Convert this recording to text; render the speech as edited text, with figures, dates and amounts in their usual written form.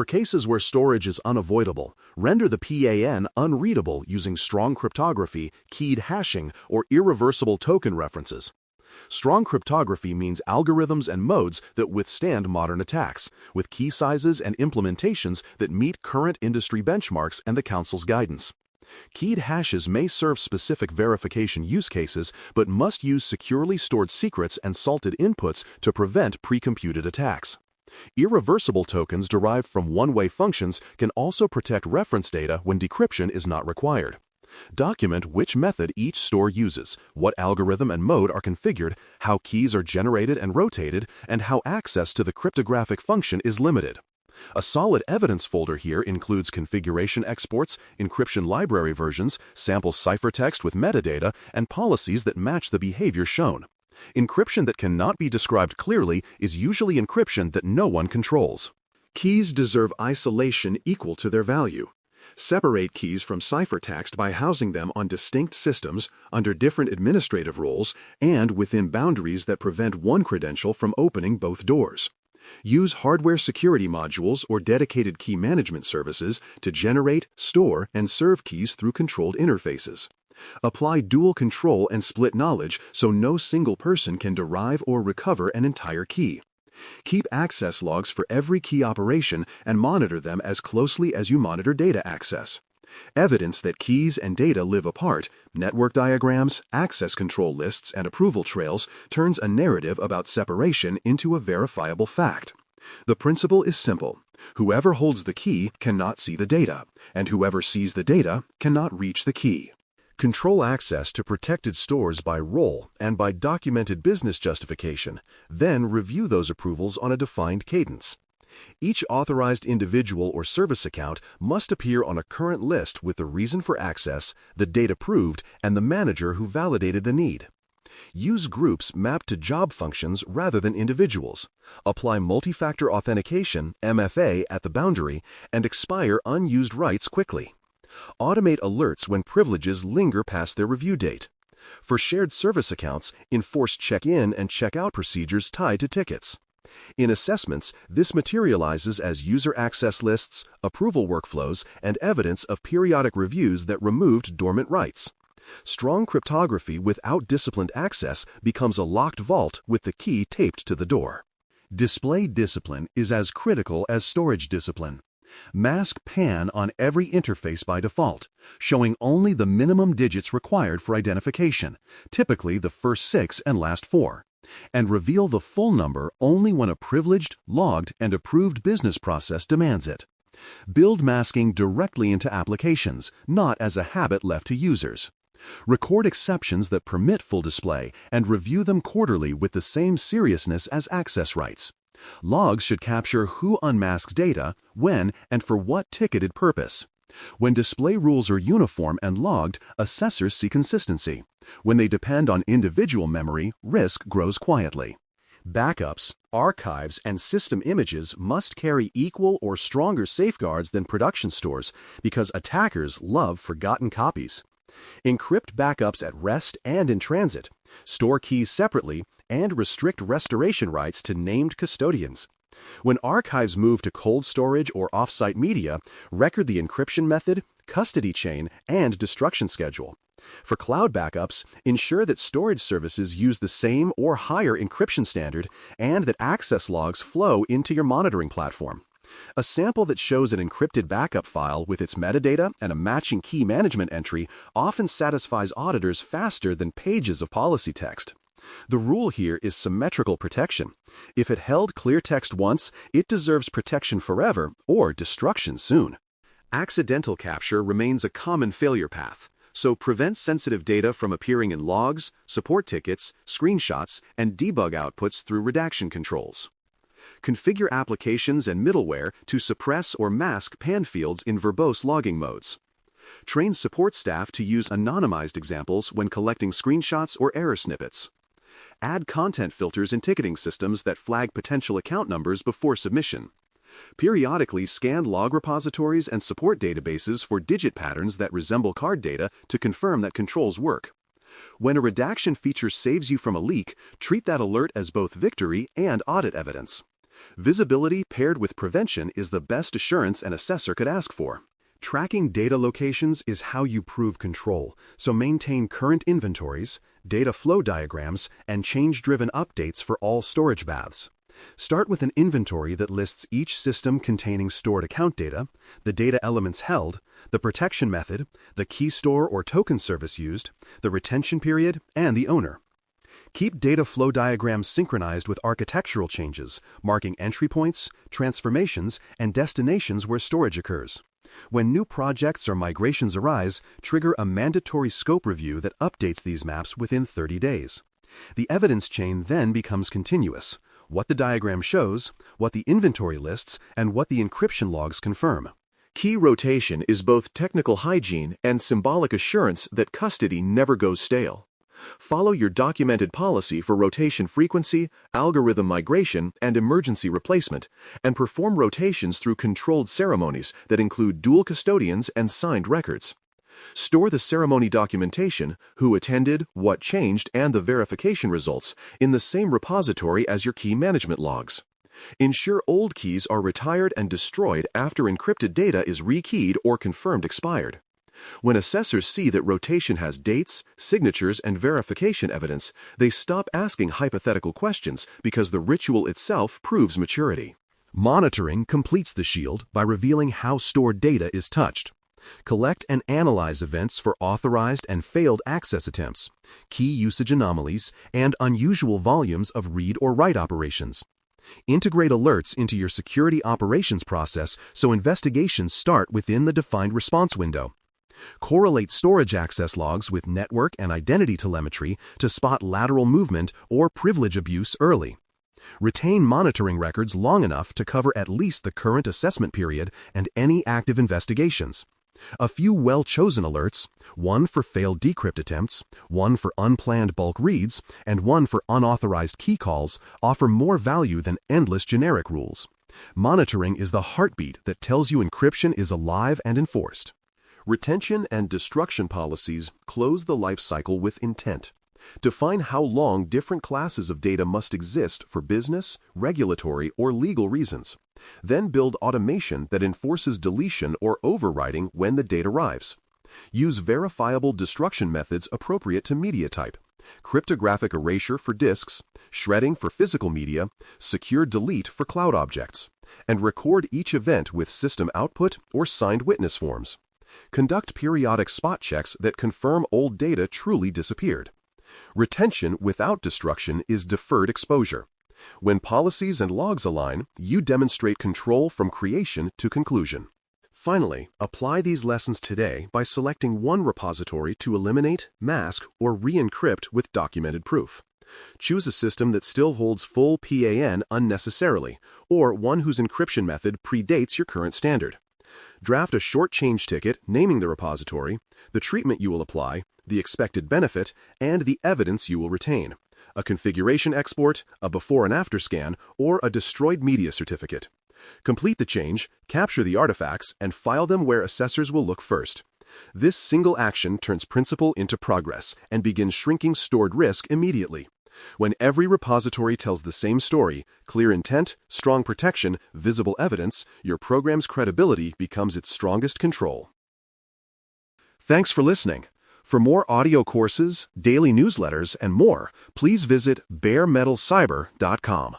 For cases where storage is unavoidable, render the PAN unreadable using strong cryptography, keyed hashing, or irreversible token references. Strong cryptography means algorithms and modes that withstand modern attacks, with key sizes and implementations that meet current industry benchmarks and the Council's guidance. Keyed hashes may serve specific verification use cases, but must use securely stored secrets and salted inputs to prevent pre-computed attacks. Irreversible tokens derived from one-way functions can also protect reference data when decryption is not required. Document which method each store uses, what algorithm and mode are configured, how keys are generated and rotated, and how access to the cryptographic function is limited. A solid evidence folder here includes configuration exports, encryption library versions, sample ciphertext with metadata, and policies that match the behavior shown. Encryption that cannot be described clearly is usually encryption that no one controls. Keys deserve isolation equal to their value. Separate keys from ciphertext by housing them on distinct systems, under different administrative roles, and within boundaries that prevent one credential from opening both doors. Use hardware security modules or dedicated key management services to generate, store, and serve keys through controlled interfaces. Apply dual control and split knowledge so no single person can derive or recover an entire key. Keep access logs for every key operation and monitor them as closely as you monitor data access. Evidence that keys and data live apart, network diagrams, access control lists, and approval trails turns a narrative about separation into a verifiable fact. The principle is simple. Whoever holds the key cannot see the data, and whoever sees the data cannot reach the key. Control access to protected stores by role and by documented business justification, then review those approvals on a defined cadence. Each authorized individual or service account must appear on a current list with the reason for access, the date approved, and the manager who validated the need. Use groups mapped to job functions rather than individuals. Apply multi-factor authentication, MFA, at the boundary, and expire unused rights quickly. Automate alerts when privileges linger past their review date. For shared service accounts, enforce check-in and check-out procedures tied to tickets. In assessments, this materializes as user access lists, approval workflows, and evidence of periodic reviews that removed dormant rights. Strong cryptography without disciplined access becomes a locked vault with the key taped to the door. Display discipline is as critical as storage discipline. Mask PAN on every interface by default, showing only the minimum digits required for identification, typically the first 6 and last 4, and reveal the full number only when a privileged, logged, and approved business process demands it. Build masking directly into applications, not as a habit left to users. Record exceptions that permit full display and review them quarterly with the same seriousness as access rights. Logs should capture who unmasks data, when, and for what ticketed purpose. When display rules are uniform and logged, assessors see consistency. When they depend on individual memory, risk grows quietly. Backups, archives, and system images must carry equal or stronger safeguards than production stores because attackers love forgotten copies. Encrypt backups at rest and in transit, store keys separately, and restrict restoration rights to named custodians. When archives move to cold storage or off-site media, record the encryption method, custody chain, and destruction schedule. For cloud backups, ensure that storage services use the same or higher encryption standard and that access logs flow into your monitoring platform. A sample that shows an encrypted backup file with its metadata and a matching key management entry often satisfies auditors faster than pages of policy text. The rule here is symmetrical protection. If it held clear text once, it deserves protection forever or destruction soon. Accidental capture remains a common failure path, so prevent sensitive data from appearing in logs, support tickets, screenshots, and debug outputs through redaction controls. Configure applications and middleware to suppress or mask PAN fields in verbose logging modes. Train support staff to use anonymized examples when collecting screenshots or error snippets. Add content filters in ticketing systems that flag potential account numbers before submission. Periodically scan log repositories and support databases for digit patterns that resemble card data to confirm that controls work. When a redaction feature saves you from a leak, treat that alert as both victory and audit evidence. Visibility paired with prevention is the best assurance an assessor could ask for. Tracking data locations is how you prove control, so maintain current inventories, data flow diagrams, and change-driven updates for all storage paths. Start with an inventory that lists each system containing stored account data, the data elements held, the protection method, the key store or token service used, the retention period, and the owner. Keep data flow diagrams synchronized with architectural changes, marking entry points, transformations, and destinations where storage occurs. When new projects or migrations arise, trigger a mandatory scope review that updates these maps within 30 days. The evidence chain then becomes continuous: what the diagram shows, what the inventory lists, and what the encryption logs confirm. Key rotation is both technical hygiene and symbolic assurance that custody never goes stale. Follow your documented policy for rotation frequency, algorithm migration, and emergency replacement, and perform rotations through controlled ceremonies that include dual custodians and signed records. Store the ceremony documentation, who attended, what changed, and the verification results in the same repository as your key management logs. Ensure old keys are retired and destroyed after encrypted data is rekeyed or confirmed expired. When assessors see that rotation has dates, signatures, and verification evidence, they stop asking hypothetical questions because the ritual itself proves maturity. Monitoring completes the shield by revealing how stored data is touched. Collect and analyze events for authorized and failed access attempts, key usage anomalies, and unusual volumes of read or write operations. Integrate alerts into your security operations process so investigations start within the defined response window. Correlate storage access logs with network and identity telemetry to spot lateral movement or privilege abuse early. Retain monitoring records long enough to cover at least the current assessment period and any active investigations. A few well-chosen alerts, one for failed decrypt attempts, one for unplanned bulk reads, and one for unauthorized key calls, offer more value than endless generic rules. Monitoring is the heartbeat that tells you encryption is alive and enforced. Retention and destruction policies close the life cycle with intent. Define how long different classes of data must exist for business, regulatory, or legal reasons. Then build automation that enforces deletion or overwriting when the data arrives. Use verifiable destruction methods appropriate to media type: cryptographic erasure for disks, shredding for physical media, secure delete for cloud objects, and record each event with system output or signed witness forms. Conduct periodic spot checks that confirm old data truly disappeared. Retention without destruction is deferred exposure. When policies and logs align, you demonstrate control from creation to conclusion. Finally, apply these lessons today by selecting one repository to eliminate, mask, or re-encrypt with documented proof. Choose a system that still holds full PAN unnecessarily, or one whose encryption method predates your current standard. Draft a short change ticket naming the repository, the treatment you will apply, the expected benefit, and the evidence you will retain: a configuration export, a before and after scan, or a destroyed media certificate. Complete the change, capture the artifacts, and file them where assessors will look first. This single action turns principle into progress and begins shrinking stored risk immediately. When every repository tells the same story, clear intent, strong protection, visible evidence, your program's credibility becomes its strongest control. Thanks for listening. For more audio courses, daily newsletters, and more, please visit baremetalcyber.com.